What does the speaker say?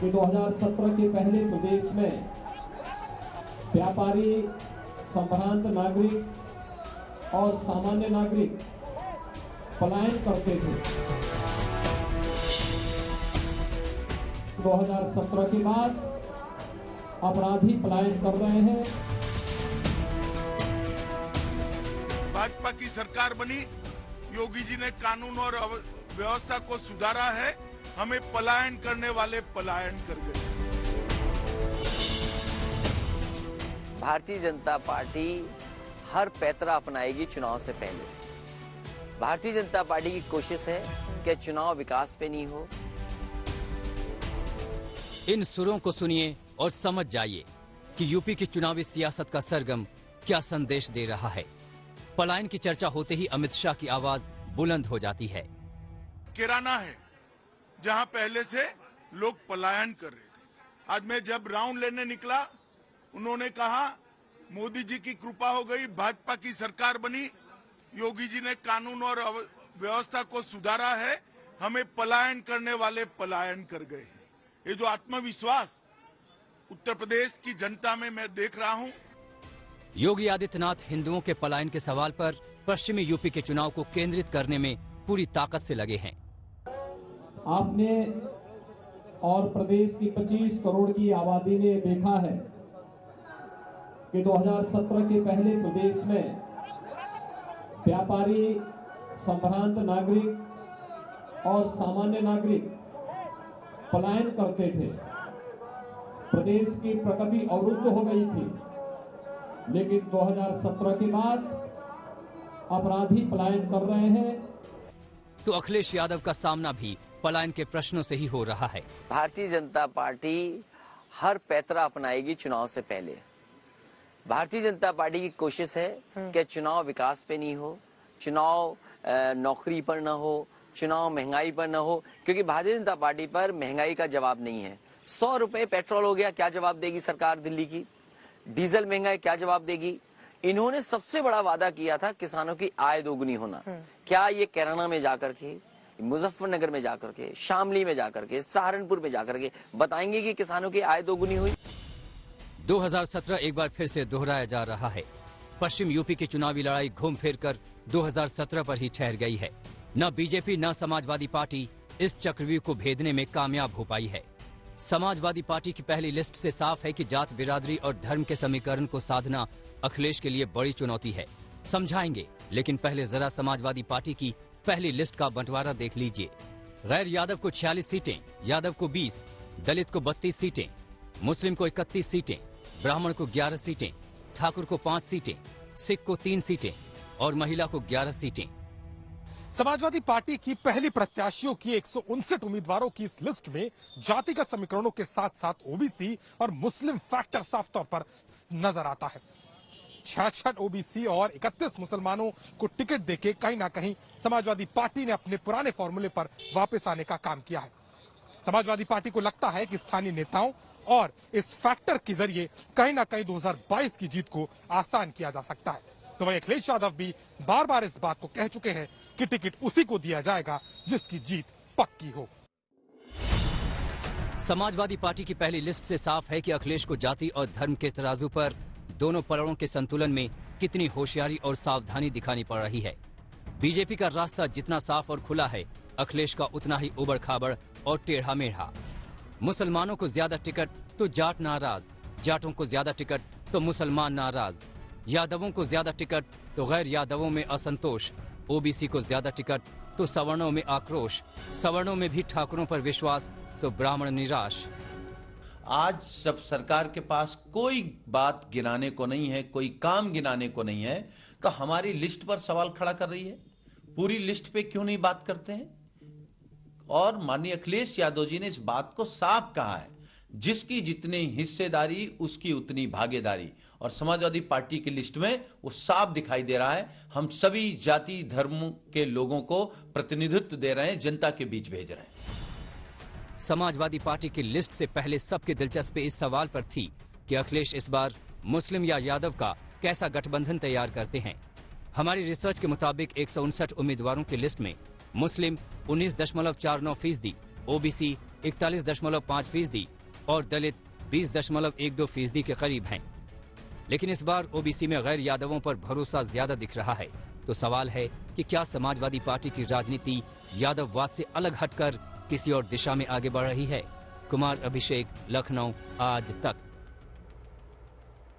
कि 2017 के पहले प्रदेश में व्यापारी, संभ्रांत नागरिक और सामान्य नागरिक पलायन करते थे। 2017 के बाद अपराधी पलायन कर रहे हैं। भाजपा की सरकार बनी, योगी जी ने कानून और व्यवस्था को सुधारा है, हमें पलायन करने वाले पलायन कर गए। भारतीय जनता पार्टी हर पैतरा अपनाएगी चुनाव से पहले। भारतीय जनता पार्टी की कोशिश है कि चुनाव विकास पे नहीं हो। इन सुरों को सुनिए और समझ जाइए कि यूपी की चुनावी सियासत का सरगम क्या संदेश दे रहा है। पलायन की चर्चा होते ही अमित शाह की आवाज बुलंद हो जाती है। किराना है जहां पहले से लोग पलायन कर रहे थे। आज मैं जब राउंड लेने निकला, उन्होंने कहा मोदी जी की कृपा हो गई, भाजपा की सरकार बनी, योगी जी ने कानून और व्यवस्था को सुधारा है, हमें पलायन करने वाले पलायन कर गए हैं। ये जो आत्मविश्वास उत्तर प्रदेश की जनता में मैं देख रहा हूं। योगी आदित्यनाथ हिंदुओं के पलायन के सवाल पर पश्चिमी यूपी के चुनाव को केंद्रित करने में पूरी ताकत से लगे हैं। आपने और प्रदेश की 25 करोड़ की आबादी ने देखा है कि 2017 के पहले प्रदेश में व्यापारी, संभ्रांत नागरिक और सामान्य नागरिक पलायन करते थे। प्रदेश की प्रगति अवरुद्ध हो गई थी, लेकिन 2017 के बाद अपराधी पलायन कर रहे हैं। तो अखिलेश यादव का सामना भी पलायन के प्रश्नों से ही हो रहा है। भारतीय जनता पार्टी हर पैतरा अपनाएगी चुनाव से पहले। भारतीय जनता पार्टी की कोशिश है कि चुनाव विकास पे नहीं हो, चुनाव नौकरी पर न हो, चुनाव महंगाई पर न हो, क्योंकि भारतीय जनता पार्टी पर महंगाई का जवाब नहीं है। 100 रुपए पेट्रोल हो गया, क्या जवाब देगी सरकार दिल्ली की? डीजल महंगाई क्या जवाब देगी? इन्होंने सबसे बड़ा वादा किया था किसानों की आय दोगुनी होना। क्या ये कैराना में जाकर के, मुजफ्फरनगर में जाकर के, शामली में जाकर के, सहारनपुर में जाकर के बताएंगे कि किसानों की आय दोगुनी हुई? 2017 एक बार फिर से दोहराया जा रहा है। पश्चिम यूपी की चुनावी लड़ाई घूम फिर कर 2017 पर ही ठहर गई है। न बीजेपी न समाजवादी पार्टी इस चक्रव्यूह को भेदने में कामयाब हो पाई है। समाजवादी पार्टी की पहली लिस्ट से साफ है कि जात, बिरादरी और धर्म के समीकरण को साधना अखिलेश के लिए बड़ी चुनौती है। समझाएंगे, लेकिन पहले जरा समाजवादी पार्टी की पहली लिस्ट का बंटवारा देख लीजिए। गैर यादव को 46 सीटें, यादव को 20, दलित को 32 सीटें, मुस्लिम को 31 सीटें, ब्राह्मण को 11 सीटें, ठाकुर को 5 सीटें, सिख को 3 सीटें और महिला को 11 सीटें। समाजवादी पार्टी की पहली प्रत्याशियों की 159 उम्मीदवारों की इस लिस्ट में जातिगत समीकरणों के साथ साथ ओबीसी और मुस्लिम फैक्टर साफ तौर पर नजर आता है। 66 ओबीसी और 31 मुसलमानों को टिकट देके कहीं ना कहीं समाजवादी पार्टी ने अपने पुराने फॉर्मूले पर वापस आने का काम किया है। समाजवादी पार्टी को लगता है कि स्थानीय नेताओं और इस फैक्टर के जरिए कहीं ना कहीं 2022 की जीत को आसान किया जा सकता है। तो वही अखिलेश यादव भी बार बार इस बात को कह चुके हैं कि टिकट उसी को दिया जाएगा जिसकी जीत पक्की हो। समाजवादी पार्टी की पहली लिस्ट से साफ है कि अखिलेश को जाति और धर्म के तराजू पर दोनों पलड़ों के संतुलन में कितनी होशियारी और सावधानी दिखानी पड़ रही है। बीजेपी का रास्ता जितना साफ और खुला है, अखिलेश का उतना ही उबड़ खाबड़ और टेढ़ा मेढ़ा। मुसलमानों को ज्यादा टिकट तो जाट नाराज, जाटों को ज्यादा टिकट तो मुसलमान नाराज, यादवों को ज्यादा टिकट तो गैर यादवों में असंतोष, ओबीसी को ज्यादा टिकट तो सवर्णों में आक्रोश, सवर्णों में भी ठाकुरों पर विश्वास तो ब्राह्मण निराश। आज जब सरकार के पास कोई बात गिनाने को नहीं है, कोई काम गिनाने को नहीं है, तो हमारी लिस्ट पर सवाल खड़ा कर रही है। पूरी लिस्ट पे क्यों नहीं बात करते हैं? और माननीय अखिलेश यादव जी ने इस बात को साफ कहा है, जिसकी जितनी हिस्सेदारी उसकी उतनी भागीदारी। और समाजवादी पार्टी की लिस्ट में वो साफ दिखाई दे रहा है, हम सभी जाति धर्म के लोगों को प्रतिनिधित्व दे रहे हैं, जनता के बीच भेज रहे हैं। समाजवादी पार्टी की लिस्ट से पहले सबकी दिलचस्पी इस सवाल पर थी कि अखिलेश इस बार मुस्लिम या यादव का कैसा गठबंधन तैयार करते हैं। हमारी रिसर्च के मुताबिक 159 उम्मीदवारों की लिस्ट में मुस्लिम 19.49%, ओबीसी 41.5% और दलित 20.12% के करीब हैं। लेकिन इस बार ओबीसी में गैर यादवों पर भरोसा ज्यादा दिख रहा है। तो सवाल है कि क्या समाजवादी पार्टी की राजनीति यादववाद से अलग हटकर किसी और दिशा में आगे बढ़ रही है? कुमार अभिषेक, लखनऊ, आज तक।